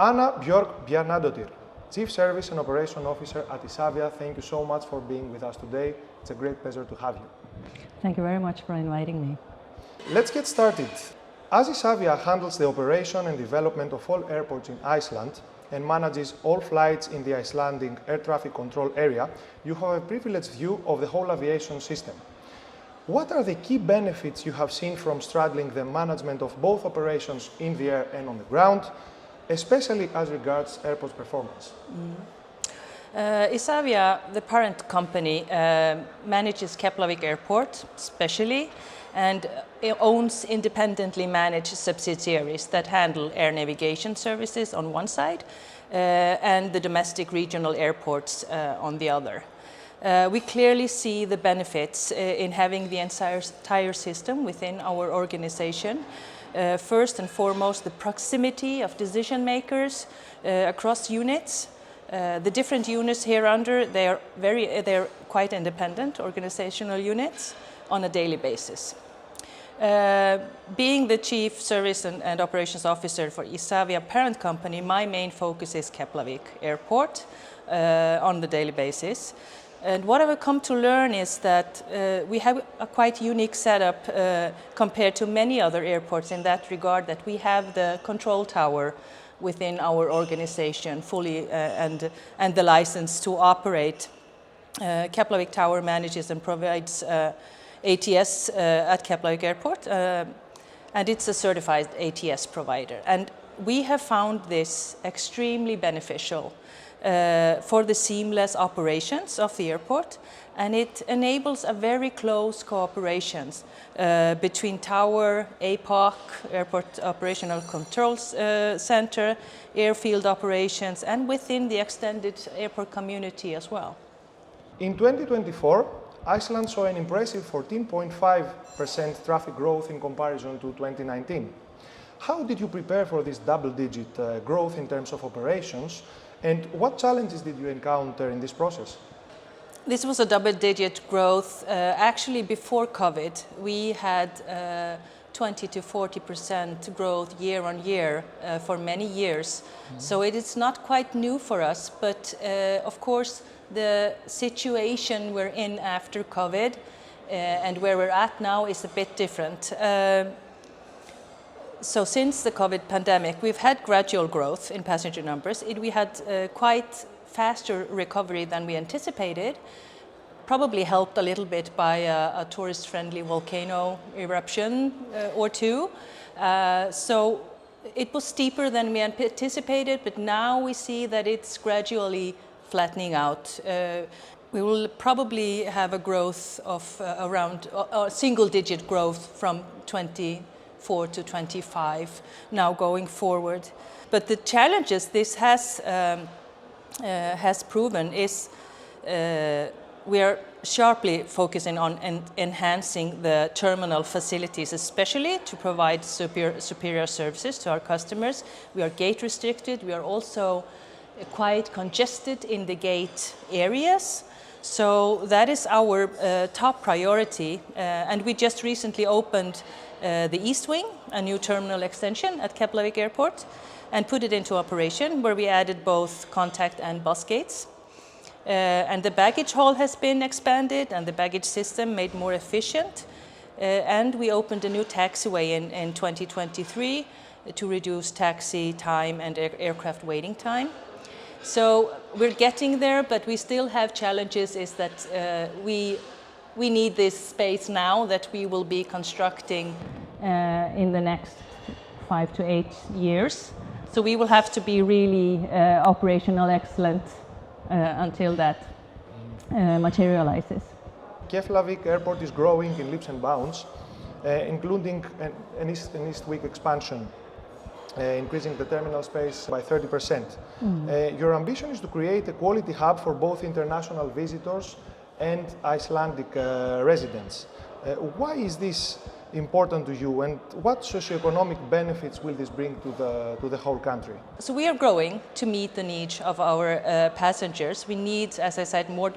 Anna Bjarnado ttir, Chief Service and Operation Officer at Isavia, thank you so much for being with us today. It's a great pleasure to have you. Thank you very much for inviting me. Let's get started. As Isavia handles the operation and development of all airports in Iceland and manages all flights in the Icelandic air traffic control area, you have a privileged view of the whole aviation system. What are the key benefits you have seen from straddling the management of both operations in the air and on the ground, especially as regards airport performance? Isavia, the parent company, manages Keflavik Airport specially and owns independently managed subsidiaries that handle air navigation services on one side and the domestic regional airports on the other. We clearly see the benefits in having the entire system within our organization. First and foremost, the proximity of decision makers across units. The different units hereunder, they're quite independent organizational units on a daily basis. Being the Chief Service and Operations Officer for Isavia parent company, my main focus is Keflavik Airport on the daily basis. And what I've come to learn is that we have a quite unique setup compared to many other airports in that regard, that we have the control tower within our organization fully and the license to operate. Keflavik Tower manages and provides ATS at Keflavik Airport, and it's a certified ATS provider. And we have found this extremely beneficial for the seamless operations of the airport, and it enables a very close cooperation between tower, APOC, Airport Operational Control Center, airfield operations, and within the extended airport community as well. In 2024, Iceland saw an impressive 14.5% traffic growth in comparison to 2019. How did you prepare for this double-digit growth in terms of operations, and what challenges did you encounter in this process? This was a double-digit growth. Actually, before COVID, we had 20 to 40% growth year on year for many years. So it is not quite new for us, but of course, the situation we're in after COVID and where we're at now is a bit different. So since the COVID pandemic, we've had gradual growth in passenger numbers. We had quite faster recovery than we anticipated, probably helped a little bit by a tourist-friendly volcano eruption or two. So it was steeper than we anticipated, but now we see that it's gradually flattening out. We will probably have a growth of around single-digit growth from 24 to 25 now going forward. But the challenges this has proven is we are sharply focusing on enhancing the terminal facilities, especially to provide superior services to our customers. We are gate restricted. We are also quite congested in the gate areas. So that is our top priority. And we just recently opened the East Wing, a new terminal extension at Keflavik Airport, and put it into operation, where we added both contact and bus gates. And the baggage hall has been expanded and the baggage system made more efficient. And we opened a new taxiway in 2023 to reduce taxi time and aircraft waiting time. So we're getting there, but we still have challenges, is that we need this space now that we will be constructing in the next 5 to 8 years. So we will have to be really operational excellent until that materializes. Keflavik Airport is growing in leaps and bounds, including an East-West expansion, increasing the terminal space by 30%. Your ambition is to create a quality hub for both international visitors and Icelandic residents. Why is this important to you, and what socioeconomic benefits will this bring to the whole country? So we are growing to meet the needs of our passengers. We need, as I said, more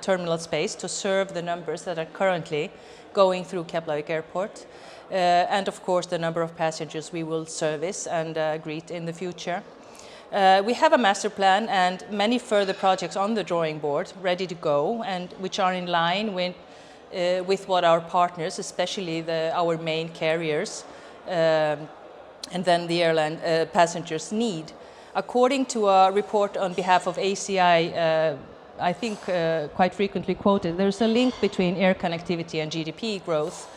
terminal space to serve the numbers that are currently going through Keflavik Airport, and of course the number of passengers we will service and greet in the future. We have a master plan and many further projects on the drawing board, ready to go, and which are in line with what our partners, especially our main carriers, and then the airline passengers need. According to a report on behalf of ACI, I think quite frequently quoted, there's a link between air connectivity and GDP growth,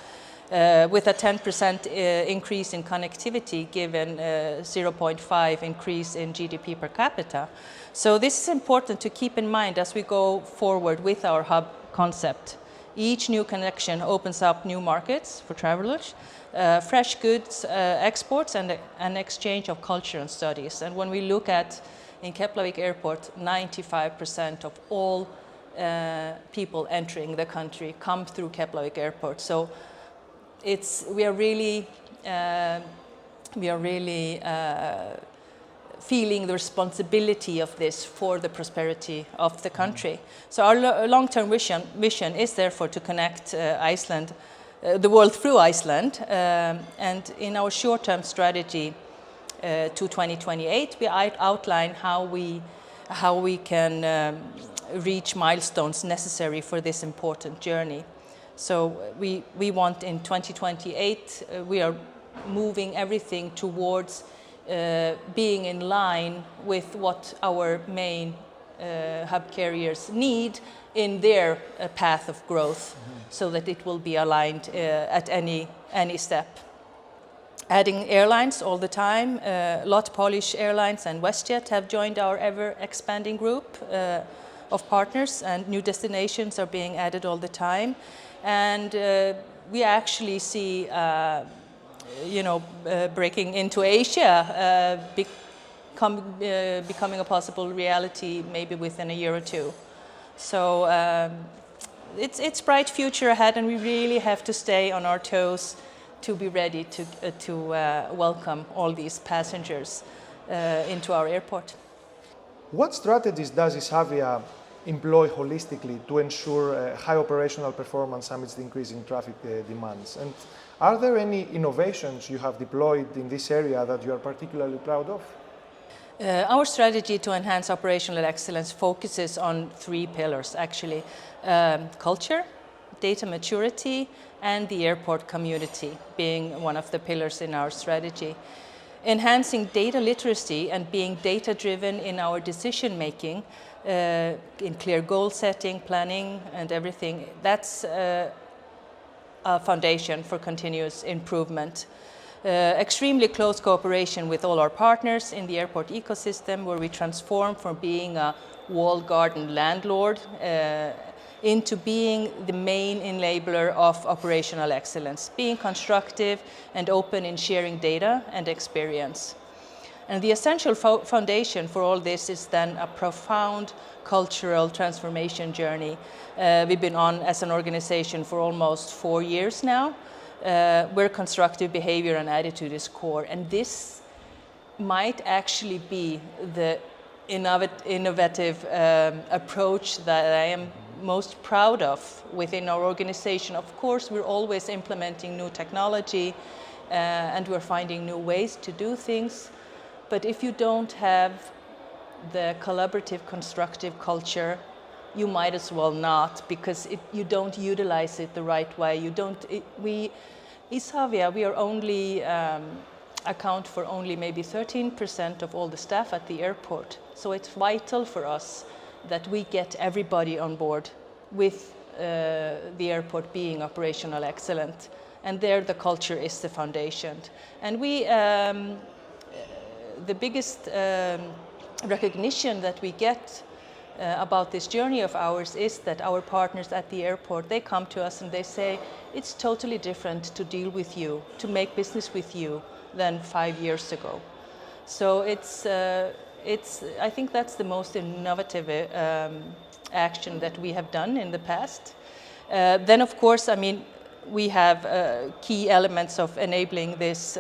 with a 10% increase in connectivity given 0.5 increase in GDP per capita. So this is important to keep in mind as we go forward with our hub concept. Each new connection opens up new markets for travelers, fresh goods exports, and an exchange of culture and studies. And when we look at in Keflavik Airport, 95% of all people entering the country come through Keflavik Airport. So we are really feeling the responsibility of this for the prosperity of the country. So our long-term mission is therefore to connect Iceland, the world through Iceland, and in our short-term strategy to 2028, we outline how we can reach milestones necessary for this important journey. So we want in 2028, we are moving everything towards being in line with what our main hub carriers need in their path of growth, so that it will be aligned at any step. Adding airlines all the time, LOT Polish Airlines and WestJet have joined our ever-expanding group of partners, and new destinations are being added all the time. And we actually see, breaking into Asia, becoming a possible reality maybe within a year or two. So it's bright future ahead, and we really have to stay on our toes to be ready to welcome all these passengers into our airport. What strategies does Isavia employ holistically to ensure high operational performance amidst the increasing traffic demands? And are there any innovations you have deployed in this area that you are particularly proud of? Our strategy to enhance operational excellence focuses on 3 pillars, actually. Culture, data maturity, and the airport community being one of the pillars in our strategy. Enhancing data literacy and being data-driven in our decision-making, in clear goal setting, planning, and everything, that's a foundation for continuous improvement. Extremely close cooperation with all our partners in the airport ecosystem, where we transform from being a walled garden landlord into being the main enabler of operational excellence, being constructive and open in sharing data and experience. And the essential foundation for all this is then a profound cultural transformation journey we've been on as an organization for almost 4 years now, where constructive behavior and attitude is core. And this might actually be the innovative approach that I am most proud of within our organization. Of course, we're always implementing new technology and we're finding new ways to do things. But if you don't have the collaborative, constructive culture, you might as well not, because you don't utilize it the right way. Isavia, we are only account for only maybe 13% of all the staff at the airport. So it's vital for us that we get everybody on board with the airport being operational excellent. And there the culture is the foundation. And the biggest recognition that we get about this journey of ours is that our partners at the airport, they come to us and they say, it's totally different to deal with you, to make business with you than 5 years ago. So I think that's the most innovative action that we have done in the past. Then, of course, I mean, we have key elements of enabling this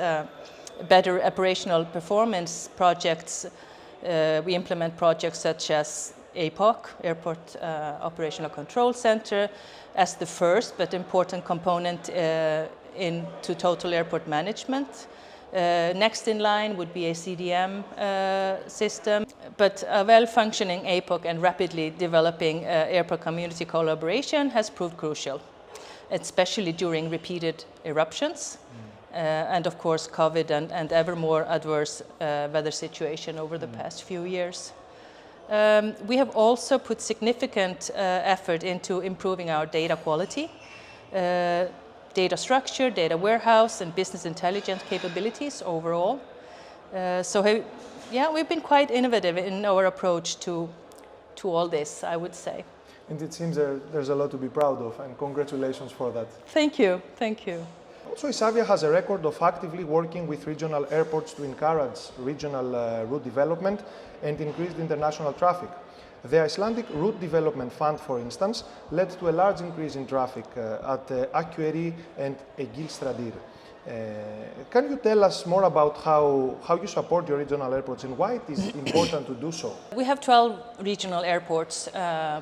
better operational performance projects. We implement projects such as APOC, Airport Operational Control Center, as the first but important component into total airport management. Next in line would be a CDM system, but a well-functioning APOC and rapidly developing airport community collaboration has proved crucial, especially during repeated eruptions and of course COVID and ever more adverse weather situation over the past few years. We have also put significant effort into improving our data quality, data structure, data warehouse, and business intelligence capabilities overall. Yeah, we've been quite innovative in our approach to all this, I would say. And it seems there's a lot to be proud of, and congratulations for that. Thank you, thank you. Also, Isavia has a record of actively working with regional airports to encourage regional route development and increased international traffic. The Icelandic Route Development Fund, for instance, led to a large increase in traffic at Akureyri and Egilsstaðir. Can you tell us more about how you support your regional airports and why it is important to do so? We have 12 regional airports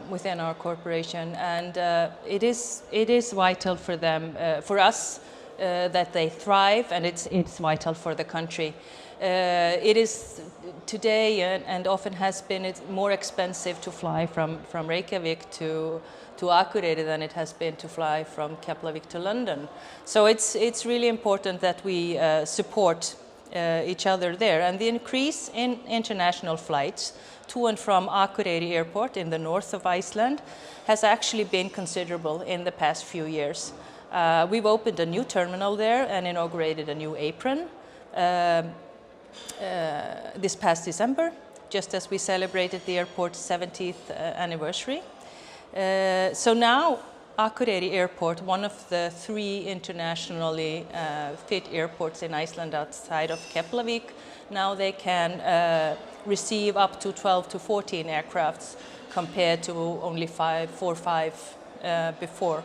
within our corporation, and it is vital for them, for us, that they thrive, and it's vital for the country. It is today and often has been more expensive to fly from Reykjavik to Akureyri than it has been to fly from Keflavik to London. So it's really important that we support each other there. And the increase in international flights to and from Akureyri Airport in the north of Iceland has actually been considerable in the past few years. We've opened a new terminal there and inaugurated a new apron this past December, just as we celebrated the airport's 70th anniversary. So now Akureyri Airport, one of the 3 internationally fit airports in Iceland outside of Keflavik, now they can receive up to 12 to 14 aircrafts compared to only 4 or 5 before.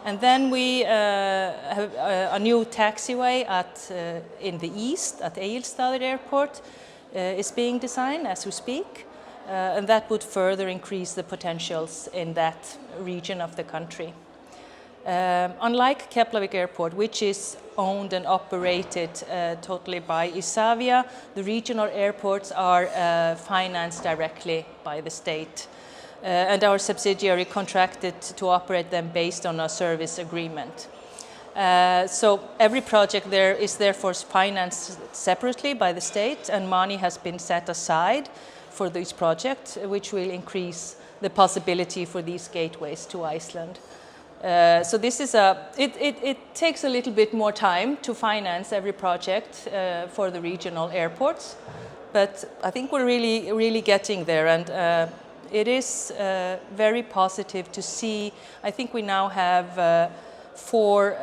And then we have a new taxiway in the east at Egilsstaðir Airport is being designed as we speak, and that would further increase the potentials in that region of the country. Unlike Keflavik Airport, which is owned and operated totally by Isavia, the regional airports are financed directly by the state. And our subsidiary contracted to operate them based on a service agreement. So every project there is therefore financed separately by the state, and money has been set aside for these projects, which will increase the possibility for these gateways to Iceland. So this is it takes a little bit more time to finance every project for the regional airports, but I think we're really getting there, and it is very positive to see. I think we now have 4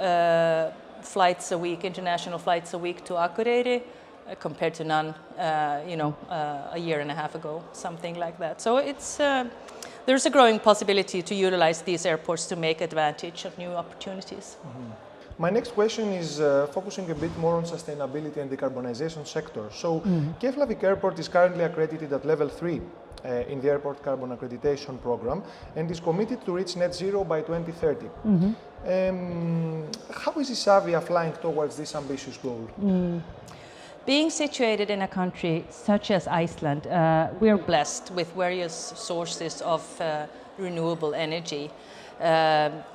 flights a week, international flights a week to Akureyri, compared to none, a year and a half ago, something like that. So there's a growing possibility to utilize these airports to make advantage of new opportunities. Mm-hmm. My next question is focusing a bit more on sustainability and decarbonization sector. So Keflavik Airport is currently accredited at level 3 in the Airport Carbon Accreditation Program and is committed to reach net zero by 2030. How is Isavia flying towards this ambitious goal? Being situated in a country such as Iceland, we are blessed with various sources of renewable energy,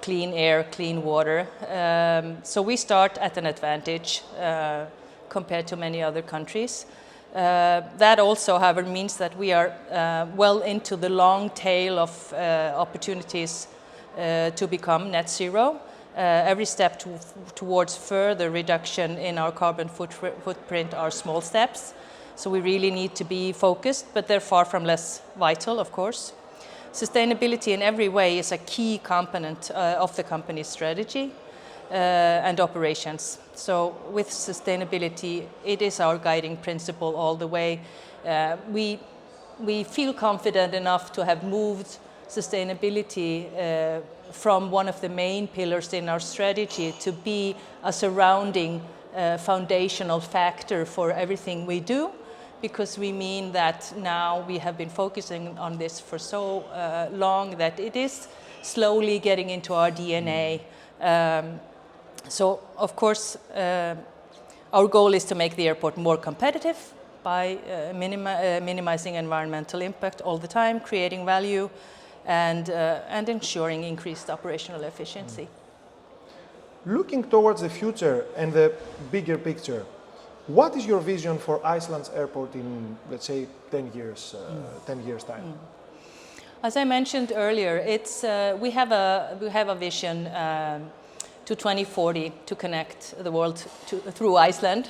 clean air, clean water. So we start at an advantage compared to many other countries. That also, however, means that we are well into the long tail of opportunities to become net zero. Every step towards further reduction in our carbon footprint are small steps. So we really need to be focused, but they're far from less vital, of course. Sustainability in every way is a key component of the company's strategy and operations. So with sustainability, it is our guiding principle all the way. We feel confident enough to have moved sustainability from one of the main pillars in our strategy to be a surrounding foundational factor for everything we do, because we mean that now we have been focusing on this for so long that it is slowly getting into our DNA. So, of course, Our goal is to make the airport more competitive by minimizing environmental impact all the time, creating value, and ensuring increased operational efficiency. Looking towards the future and the bigger picture, what is your vision for Iceland's airport in, let's say, 10 years, 10 years time? As I mentioned earlier, we have a vision to 2040 to connect the world through Iceland.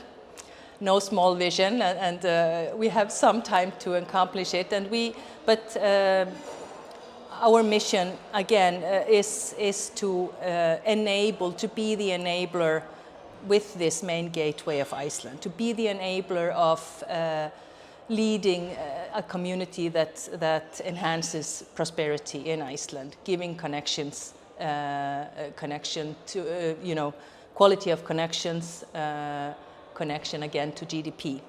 No small vision, and we have some time to accomplish it. But our mission again is to be the enabler with this main gateway of Iceland, to be the enabler of leading a community that enhances prosperity in Iceland, giving connections, connection to quality of connections, connection again to GDP.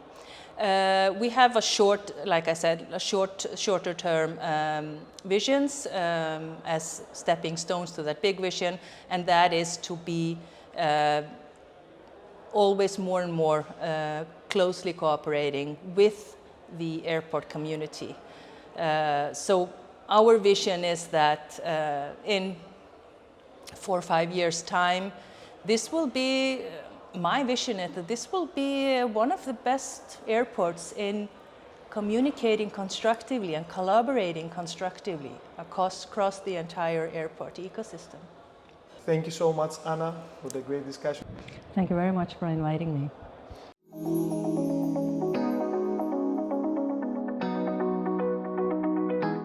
We have like I said, shorter term visions as stepping stones to that big vision, and that is to be always more and more closely cooperating with the airport community. So our vision is that in 4 or 5 years' time, this will be, my vision is that this will be one of the best airports in communicating constructively and collaborating constructively across the entire airport ecosystem. Thank you so much, Anna, for the great discussion. Thank you very much for inviting me.